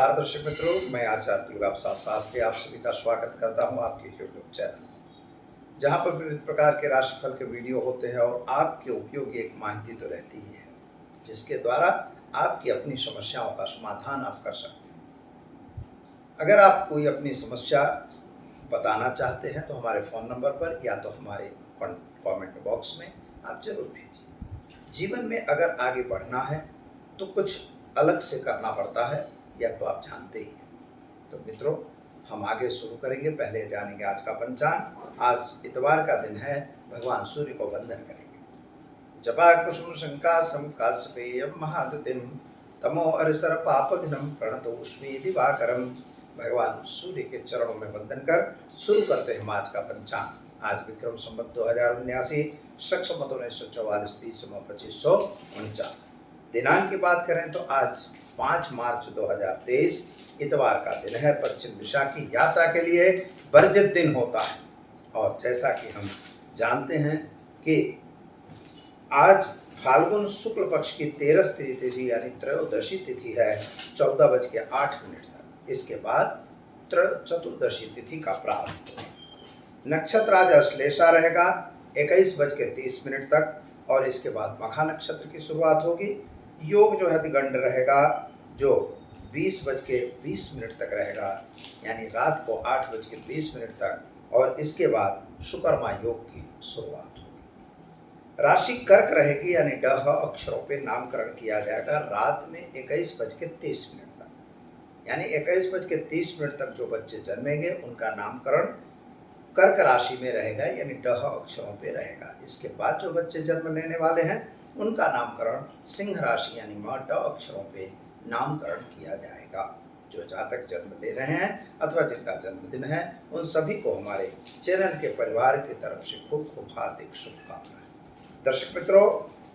नमस्कार दर्शक मित्रों, मैं आचार्य दुर्गाप्रसाद शास्त्री आप सभी का स्वागत करता हूं आपके यूट्यूब चैनल, जहां पर विविध प्रकार के राशिफल के वीडियो होते हैं और आपके उपयोगी एक माहिती तो रहती ही है, जिसके द्वारा आपकी अपनी समस्याओं का समाधान आप कर सकते हैं। अगर आप कोई अपनी समस्या बताना चाहते हैं तो हमारे फ़ोन नंबर पर या तो हमारे कमेंट बॉक्स में आप जरूर भेजिए। जीवन में अगर आगे बढ़ना है तो कुछ अलग से करना पड़ता है, यह तो आप जानते ही हैं। तो मित्रों, हम आगे शुरू करेंगे। पहले जानेंगे आज का पंचांग। आज इतवार का दिन है, भगवान सूर्य को वंदन करेंगे। जपा कुसुम संकासम काश्यपेयम महादुतिम तमो अरिसर पापघ्नम प्रणतोष्मी दिवाकरम। भगवान सूर्य के चरणों में वंदन कर शुरू करते हैं हम आज का पंचांग। आज विक्रम संवत 2079, शक संवत 1944, 20/2549। दिनांक की बात करें तो आज 5 मार्च 2023 इतवार का दिन है। पश्चिम दिशा की यात्रा के लिए वर्जित दिन होता है। और जैसा कि हम जानते हैं कि आज फाल्गुन शुक्ल पक्ष की 13 तिथि यानी त्रयोदशी तिथि है 14:08 तक। इसके बाद चतुर्दशी तिथि का प्रारंभ होगा। नक्षत्र आज अश्लेषा रहेगा 21:30 तक और इसके बाद मखा नक्षत्र की शुरुआत होगी। योग जो है दिगंड रहेगा, जो 20:20 तक रहेगा, यानी रात को 8:20 तक, और इसके बाद शुक्रमा योग की शुरुआत होगी। राशि कर्क रहेगी, यानी ड अक्षरों पे नामकरण किया जाएगा रात में 21:30 तक, यानी 21:30 तक जो बच्चे जन्मेंगे उनका नामकरण कर्क राशि में रहेगा, यानी ड अक्षरों पे रहेगा। इसके बाद जो बच्चे जन्म लेने वाले हैं उनका नामकरण सिंह राशि यानी म ड अक्षरों पे नामकरण किया जाएगा। जो जातक जन्म ले रहे हैं अथवा जिनका जन्मदिन है उन सभी को हमारे चैनल के परिवार की तरफ से खूब खूब हार्दिक शुभकामनाएं। दर्शक मित्रों,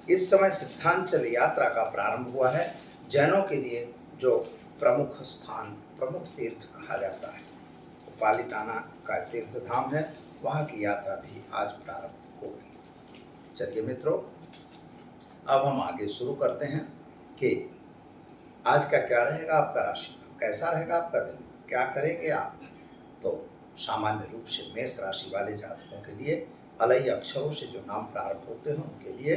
इस समय सिद्धांचल यात्रा का प्रारंभ हुआ है। जैनों के लिए जो प्रमुख स्थान, प्रमुख तीर्थ कहा जाता है, पालिताना का तीर्थ धाम है, वहाँ की यात्रा भी आज प्रारंभ होगी। चलिए मित्रों, अब हम आगे शुरू करते हैं कि आज का क्या रहेगा आपका राशि, कैसा रहेगा आपका दिन, क्या करेंगे आप। तो सामान्य रूप से मेष राशि वाले जातकों के लिए अलई अक्षरों से जो नाम प्रारंभ होते हैं उनके लिए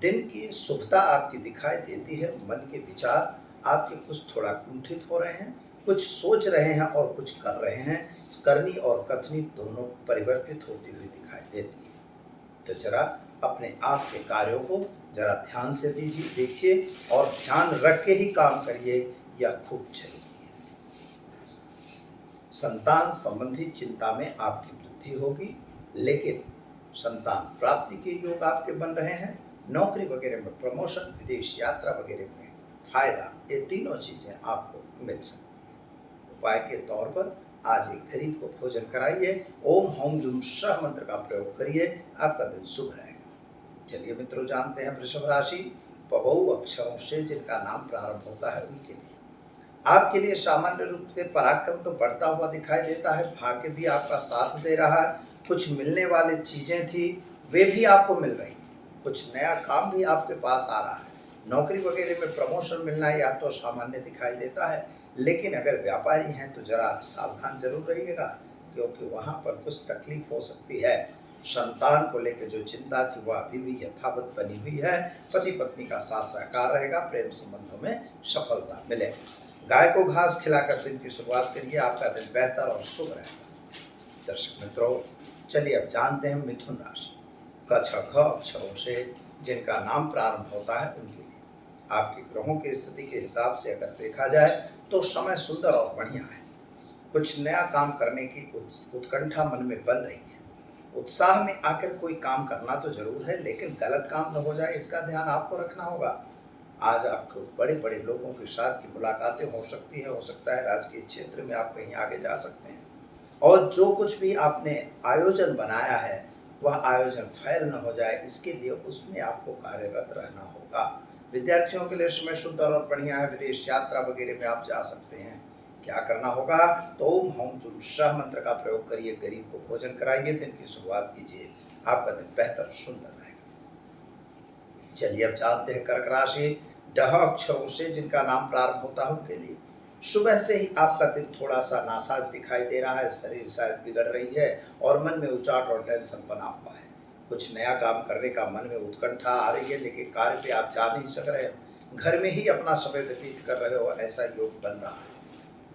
दिन की शुभता आपकी दिखाई देती है। मन के विचार आपके कुछ थोड़ा कुंठित हो रहे हैं, कुछ सोच रहे हैं और कुछ कर रहे हैं। करनी और कथनी दोनों परिवर्तित होती हुई दिखाई देती है। तो जरा अपने आप के कार्यों को जरा ध्यान से देखिए और ध्यान रख के ही काम करिए, यह खूब जरूरी है। संतान संबंधी चिंता में आपकी वृद्धि होगी, लेकिन संतान प्राप्ति के योग आपके बन रहे हैं। नौकरी वगैरह में प्रमोशन, विदेश यात्रा वगैरह में फायदा, ये तीनों चीजें आपको मिल सकती हैं। उपाय के तौर पर आज एक गरीब को भोजन कराइए। ओम हौम जुम सह मंत्र का प्रयोग करिए, आपका दिन शुभ रहेगा। चलिए मित्रों, जानते हैं वृषभ राशि पवऊ अक्षरों से जिनका नाम प्रारंभ होता है उनके लिए आपके लिए सामान्य रूप से पराक्रम तो बढ़ता हुआ दिखाई देता है। भाग्य भी आपका साथ दे रहा है। कुछ मिलने वाली चीजें थी वे भी आपको मिल रही हैं। कुछ नया काम भी आपके पास आ रहा है। नौकरी वगैरह में प्रमोशन मिलना या तो सामान्य दिखाई देता है, लेकिन अगर व्यापारी हैं तो जरा सावधान जरूर रहिएगा, क्योंकि वहाँ पर कुछ तकलीफ हो सकती है। संतान को लेकर जो चिंता थी वह अभी भी यथावत बनी हुई है। पति पत्नी का साथ सहकार रहेगा। प्रेम संबंधों में सफलता मिलेगी। गाय को घास खिलाकर दिन की शुरुआत करिए, आपका दिन बेहतर और शुभ रहेगा। दर्शक मित्रों, चलिए अब जानते हैं मिथुन राशि क छ घ अक्षरों से जिनका नाम प्रारंभ होता है उनके लिए आपके ग्रहों की स्थिति के हिसाब से अगर देखा जाए तो समय सुंदर और बढ़िया है। कुछ नया काम करने की उत्कंठा मन में बन रही है। उत्साह में आकर कोई काम करना तो जरूर है, लेकिन गलत काम न हो जाए इसका ध्यान आपको रखना होगा। आज आपको बड़े बड़े लोगों के साथ की मुलाकातें हो सकती है। हो सकता है राजकीय क्षेत्र में आप कहीं आगे जा सकते हैं, और जो कुछ भी आपने आयोजन बनाया है वह आयोजन फेल न हो जाए, इसके लिए उसमें आपको कार्यरत रहना होगा। विद्यार्थियों के लिए समय शुद्ध और बढ़िया है। विदेश यात्रा वगैरह में आप जा सकते हैं। क्या करना होगा तो ओम हौम जुम सह मंत्र का प्रयोग करिए, गरीब को भोजन कराइए, दिन की शुरुआत कीजिए, आपका दिन बेहतर सुंदर रहेगा। चलिए अब जानते हैं कर्क राशि डह अक्षरों से जिनका नाम प्रारंभ होता है उनके लिए सुबह से ही आपका दिन थोड़ा सा नासाज दिखाई दे रहा है, शरीर शायद बिगड़ रही है और मन में उचाट और टेंशन बना हुआ है। कुछ नया काम करने का मन में उत्कंठा आ रही है, लेकिन कार्य पे आप जा नहीं सक रहे हो। घर में ही अपना समय व्यतीत कर रहे हो, ऐसा योग बन रहा है।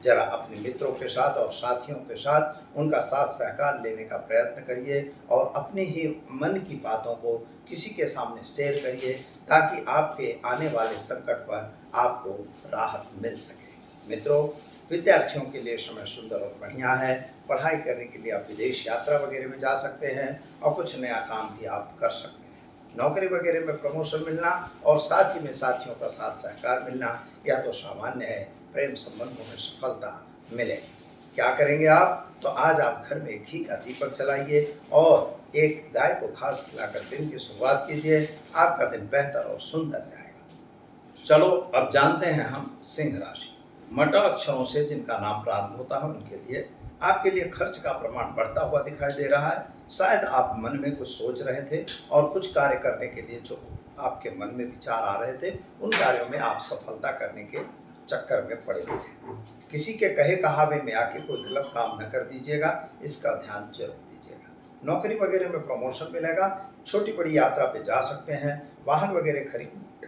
जरा अपने मित्रों के साथ और साथियों के साथ उनका साथ सहकार लेने का प्रयत्न करिए और अपने ही मन की बातों को किसी के सामने शेयर करिए, ताकि आपके आने वाले संकट पर आपको राहत मिल सके। मित्रों, विद्यार्थियों के लिए समय सुंदर और बढ़िया है। पढ़ाई करने के लिए आप विदेश यात्रा वगैरह में जा सकते हैं और कुछ नया काम भी आप कर सकते हैं। नौकरी वगैरह में प्रमोशन मिलना और साथ ही में साथियों का साथ सहकार मिलना यह तो सामान्य है। प्रेम संबंधों में सफलता मिलेगी। क्या करेंगे आप? तो आज आप घर में घी का दीपक जलाइए और एक गाय को घास खिलाकर दिन की शुरुआत कीजिए। आपका दिन बेहतर और सुंदर जाएगा। चलो अब जानते हैं हम सिंह राशि। मटा अक्षरों से जिनका नाम प्रारंभ होता है उनके लिए आपके लिए खर्च का प्रमाण बढ़ता हुआ दिखाई दे रहा है। शायद आप मन में कुछ सोच रहे थे और कुछ कार्य करने के लिए जो आपके मन में विचार आ रहे थे, उन कार्यों में आप सफलता करने के चक्कर में पड़े हुए हैं। किसी के कहे कहावे में आके कोई गलत काम न कर दीजिएगा, इसका ध्यान जरूर दीजिएगा। नौकरी वगैरह में प्रमोशन मिलेगा। छोटी बड़ी यात्रा पे जा सकते हैं। वाहन वगैरह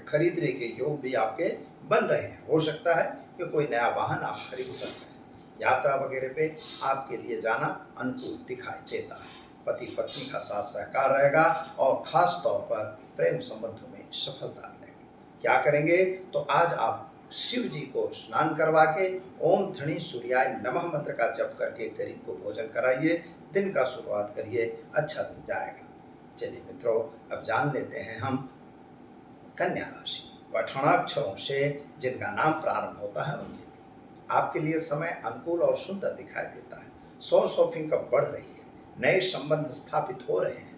खरीदने के योग भी आपके बन रहे हैं। हो सकता है कि कोई नया वाहन आप खरीद सकते हैं। यात्रा वगैरह पे आपके लिए जाना अनुकूल दिखाई देता है। पति पत्नी का साथ सहकार रहेगा और खास तौर पर प्रेम संबंधों में सफलता मिलेगी। क्या करेंगे? तो आज आप शिव जी को स्नान करवा के ओम धनी सूर्याय नमः मंत्र का जप करके गरीब को भोजन कराइए। दिन का शुरुआत करिए, अच्छा दिन जाएगा। चलिए मित्रों, अब जान लेते हैं हम कन्या राशि। पठाणाक्षरों से जिनका नाम प्रारंभ होता है उनके लिए आपके लिए समय अनुकूल और सुंदर दिखाई देता है। सोर्स ऑफ इनकम बढ़ रही है। नए संबंध स्थापित हो रहे हैं।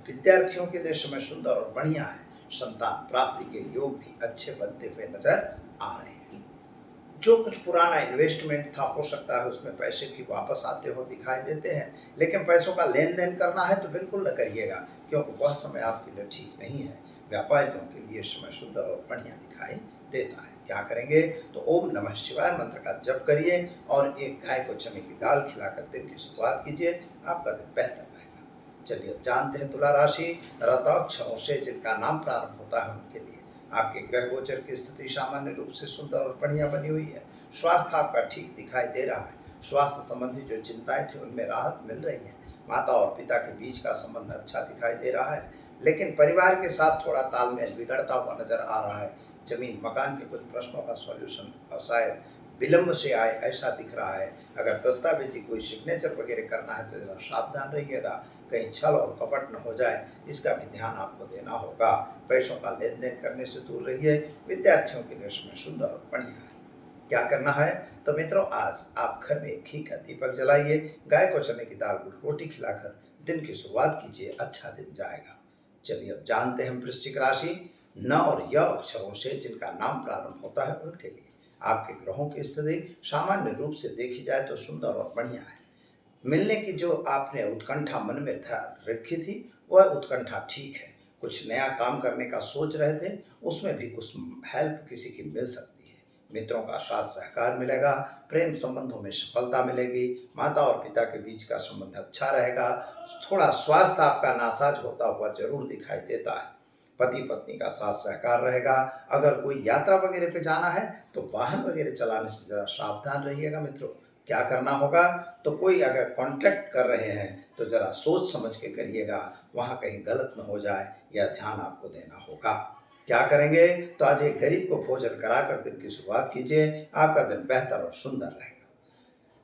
विद्यार्थियों के लिए समय सुंदर और बढ़िया है। संतान प्राप्ति के योग भी अच्छे बनते हुए नजर आ रहे हैं। जो कुछ पुराना इन्वेस्टमेंट था, हो सकता है उसमें पैसे भी वापस आते हो दिखाई देते हैं, लेकिन पैसों का लेन देन करना है तो बिल्कुल न करिएगा, क्योंकि वह समय आपके लिए ठीक नहीं है। व्यापारियों के लिए समय सुंदर और बढ़िया दिखाई देता है। क्या करेंगे? तो ओम नमः शिवाय मंत्र का जप करिए और एक गाय को चने की दाल खिलाकर दिन की शुरुआत कीजिए। आपका दिन बेहतर रहेगा। चलिए अब जानते हैं तुला राशि। रताक्षरों से जिनका नाम प्रारंभ होता है उनके लिए आपके ग्रह गोचर की स्थिति सामान्य रूप से सुंदर और बढ़िया बनी हुई है। स्वास्थ्य आपका ठीक दिखाई दे रहा है। स्वास्थ्य संबंधी जो चिंताएं थी उनमें राहत मिल रही है। माता और पिता के बीच का संबंध अच्छा दिखाई दे रहा है, लेकिन परिवार के साथ थोड़ा तालमेल बिगड़ता हुआ नजर आ रहा है। जमीन मकान के कुछ प्रश्नों का सॉल्यूशन शायद विलंब से आए, ऐसा दिख रहा है। अगर दस्तावेजी कोई सिग्नेचर वगैरह करना है तो जरा सावधान रहिएगा, कहीं छल और कपट न हो जाए, इसका भी ध्यान आपको देना होगा। पैसों का लेन देन करने से दूर रहिए। विद्यार्थियों के लिए समय सुंदर और बढ़िया है। क्या करना है? तो मित्रों, आज आप घर में घी का दीपक जलाइए, गाय को चने की दाल गुड़ रोटी खिलाकर दिन की शुरुआत कीजिए, अच्छा दिन जाएगा। चलिए अब जानते हैं वृश्चिक राशि। न और य अक्षरों से जिनका नाम प्रारंभ होता है उनके लिए आपके ग्रहों की स्थिति सामान्य रूप से देखी जाए तो सुंदर और बढ़िया है। मिलने की जो आपने उत्कंठा मन में रखी थी, वह उत्कंठा ठीक है। कुछ नया काम करने का सोच रहे थे, उसमें भी कुछ हेल्प किसी की मिल सकती है। मित्रों का साथ सहकार मिलेगा। प्रेम संबंधों में सफलता मिलेगी। माता और पिता के बीच का संबंध अच्छा रहेगा। थोड़ा स्वास्थ्य आपका नासाज होता हुआ जरूर दिखाई देता है। पति पत्नी का साथ सहकार रहेगा। अगर कोई यात्रा वगैरह पे जाना है तो वाहन वगैरह चलाने से जरा सावधान रहिएगा। मित्रों, क्या करना होगा? तो कोई अगर कॉन्ट्रैक्ट कर रहे हैं तो जरा सोच समझ के करिएगा, वहाँ कहीं गलत न हो जाए, यह ध्यान आपको देना होगा। क्या करेंगे? तो आज एक गरीब को भोजन कराकर दिन की शुरुआत कीजिए। आपका दिन बेहतर और सुंदर रहेगा।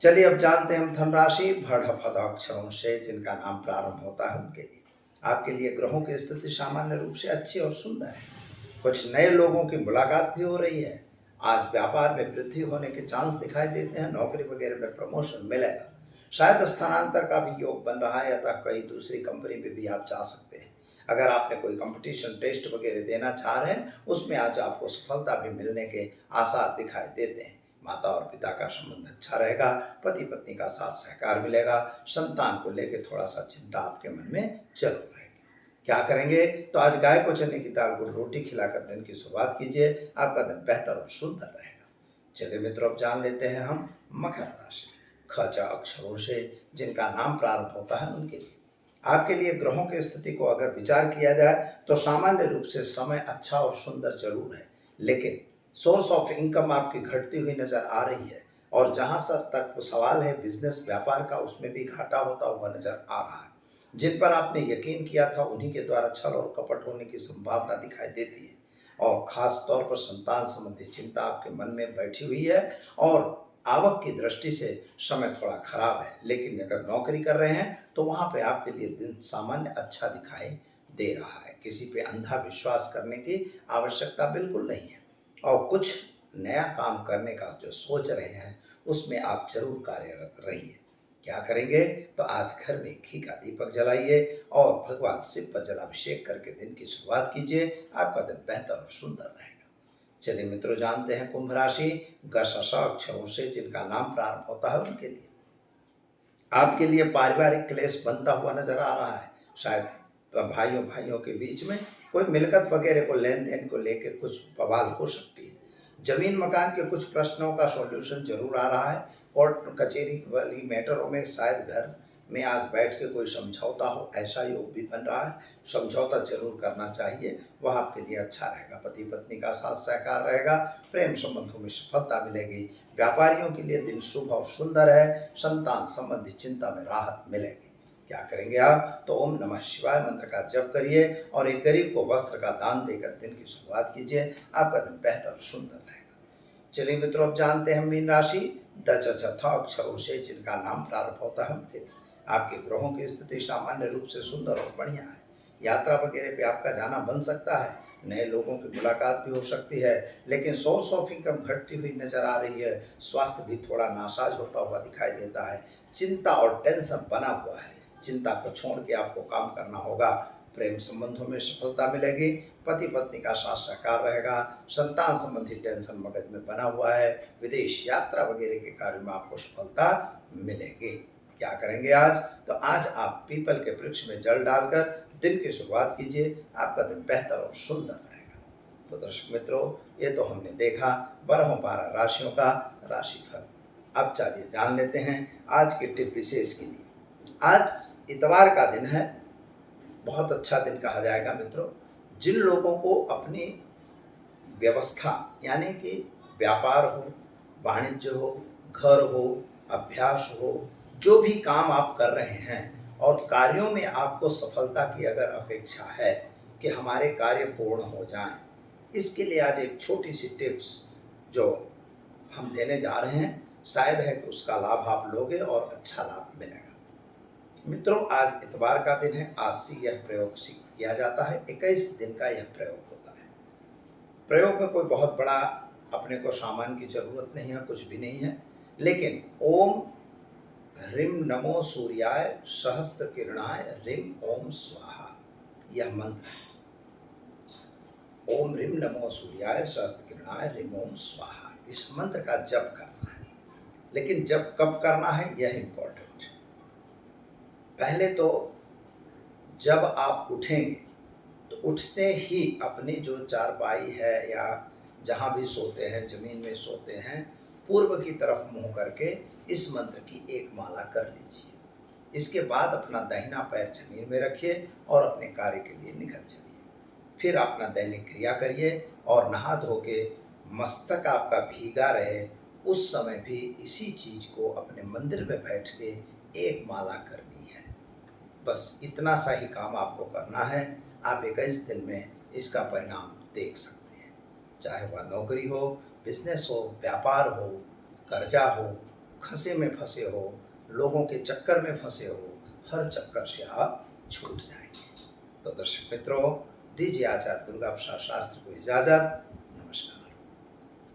चलिए अब जानते हैं हम धनराशि। भड़ फद अक्षरों से जिनका नाम प्रारंभ होता है उनके लिए आपके लिए ग्रहों की स्थिति सामान्य रूप से अच्छी और सुंदर है। कुछ नए लोगों की मुलाकात भी हो रही है। आज व्यापार में वृद्धि होने के चांस दिखाई देते हैं। नौकरी वगैरह में प्रमोशन मिलेगा। शायद स्थानांतर का भी योग बन रहा है, अतः कहीं दूसरी कंपनी में भी आप जा सकते हैं। अगर आपने कोई कंपटीशन टेस्ट वगैरह देना चाह रहे हैं, उसमें आज आपको सफलता भी मिलने के आसार दिखाई देते हैं। माता और पिता का संबंध अच्छा रहेगा। पति पत्नी का साथ सहकार मिलेगा। संतान को लेकर थोड़ा सा चिंता आपके मन में जरूर रहेगी। क्या करेंगे? तो आज गाय को चने की दाल गुड़ रोटी खिलाकर दिन की शुरुआत कीजिए। आपका दिन बेहतर और सुंदर रहेगा। चलिए मित्रों, अब जान लेते हैं हम मकर राशि। ख च अक्षरों से जिनका नाम प्रारंभ होता है उनके लिए आपके लिए ग्रहों की स्थिति को अगर विचार किया जाए तो सामान्य रूप से समय अच्छा और सुंदर जरूर है, लेकिन सोर्स ऑफ इनकम आपकी घटती हुई नजर आ रही है। और जहां तक सवाल है बिजनेस व्यापार का, उसमें भी घाटा होता हुआ नजर आ रहा है। जिन पर आपने यकीन किया था उन्हीं के द्वारा छल और कपट होने की संभावना दिखाई देती है। और खास तौर पर संतान संबंधी चिंता आपके मन में बैठी हुई है। और आवक की दृष्टि से समय थोड़ा खराब है, लेकिन अगर नौकरी कर रहे हैं तो वहां पे आपके लिए दिन सामान्य अच्छा दिखाई दे रहा है। किसी पे अंधा विश्वास करने की आवश्यकता बिल्कुल नहीं है। और कुछ नया काम करने का जो सोच रहे हैं उसमें आप जरूर कार्यरत रहिए। क्या करेंगे? तो आज घर में घी का दीपक जलाइए और भगवान शिव पर जलाभिषेक करके दिन की शुरुआत कीजिए। आपका दिन बेहतर और सुंदर रहेगा। चलिए मित्रों, जानते हैं कुंभ राशि। ग श श अक्षरों से जिनका नाम प्रारंभ होता है उनके लिए आपके लिए पारिवारिक क्लेश बनता हुआ नजर आ रहा है। शायद भाइयों भाइयों के बीच में कोई मिलकत वगैरह को लेन देन को लेकर कुछ बवाल हो सकती है। जमीन मकान के कुछ प्रश्नों का सॉल्यूशन जरूर आ रहा है। कोर्ट कचहरी वाली मैटरों में शायद घर में आज बैठ के कोई समझौता हो, ऐसा योग भी बन रहा है। समझौता जरूर करना चाहिए, वह आपके लिए अच्छा रहेगा। पति पत्नी का साथ सहकार रहेगा। प्रेम संबंधों में सफलता मिलेगी। व्यापारियों के लिए दिन शुभ और सुंदर है। संतान संबंधी चिंता में राहत मिलेगी। क्या करेंगे आप? तो ओम नमः शिवाय मंत्र का जप करिए और एक गरीब को वस्त्र का दान देकर दिन की शुरुआत कीजिए। आपका दिन बेहतर और सुंदर रहेगा। चलिए मित्रों, अब जानते हैं मीन राशि। द च छ थ अक्षरों से जिनका नाम प्रारंभ होता है उनके लिए आपके ग्रहों की स्थिति सामान्य रूप से सुंदर और बढ़िया है। यात्रा वगैरह पे आपका जाना बन सकता है। नए लोगों की मुलाकात भी हो सकती है, लेकिन सोर्स ऑफ इनकम घटती हुई नजर आ रही है। स्वास्थ्य भी थोड़ा नासाज होता हुआ दिखाई देता है। चिंता और टेंशन बना हुआ है। चिंता को छोड़ के आपको काम करना होगा। प्रेम संबंधों में सफलता मिलेगी। पति पत्नी का साथ सहकार रहेगा। संतान संबंधी टेंशन मगज में बना हुआ है। विदेश यात्रा वगैरह के कार्य में आपको सफलता मिलेगी। क्या करेंगे आज? तो आज आप पीपल के वृक्ष में जल डालकर दिन की शुरुआत कीजिए। आपका दिन बेहतर और सुंदर रहेगा। तो दर्शक मित्रों, ये तो हमने देखा 12 राशियों का राशिफल। अब चलिए जान लेते हैं आज के टिप विशेष के लिए। आज इतवार का दिन है, बहुत अच्छा दिन कहा जाएगा मित्रों। जिन लोगों को अपनी व्यवस्था यानी कि व्यापार हो, वाणिज्य हो, घर हो, अभ्यास हो, जो भी काम आप कर रहे हैं और कार्यों में आपको सफलता की अगर अपेक्षा है कि हमारे कार्य पूर्ण हो जाएं, इसके लिए आज एक छोटी सी टिप्स जो हम देने जा रहे हैं, शायद है कि उसका लाभ आप लोगे और अच्छा लाभ मिलेगा। मित्रों, आज इतवार का दिन है। आज से यह प्रयोग किया जाता है। 21 दिन का यह प्रयोग होता है। प्रयोग में कोई बहुत बड़ा अपने को सामान की जरूरत नहीं है, कुछ भी नहीं है, लेकिन ओम ह्रीम नमो सूर्याय सहस्त्र किरणाय ह्रीम ओम स्वाहा, यह मंत्र है। ओम ह्रीम नमो सूर्याय सहस्त्र किरणाय ह्रीम ओम स्वाहा, इस मंत्र का जप करना है। लेकिन जप कब करना है, यह इंपॉर्टेंट है। पहले तो जब आप उठेंगे तो उठते ही अपनी जो चारपाई है या जहाँ भी सोते हैं, जमीन में सोते हैं, पूर्व की तरफ मुंह करके इस मंत्र की एक माला कर लीजिए। इसके बाद अपना दाहिना पैर जमीन में रखिए और अपने कार्य के लिए निकल चलिए। फिर अपना दैनिक क्रिया करिए और नहा धो के मस्तक आपका भीगा रहे, उस समय भी इसी चीज को अपने मंदिर में बैठ के एक माला करनी है। बस इतना सा ही काम आपको करना है। आप 21 दिन में इसका परिणाम देख सकते हैं। चाहे वह नौकरी हो, बिजनेस हो, व्यापार हो, कर्जा हो, खसे में फंसे हो, लोगों के चक्कर में फंसे हो, हर चक्कर से आप छूट जाएंगे। तो दर्शक मित्रों, दीजिए आचार्य दुर्गा प्रसाद शास्त्री को इजाजत।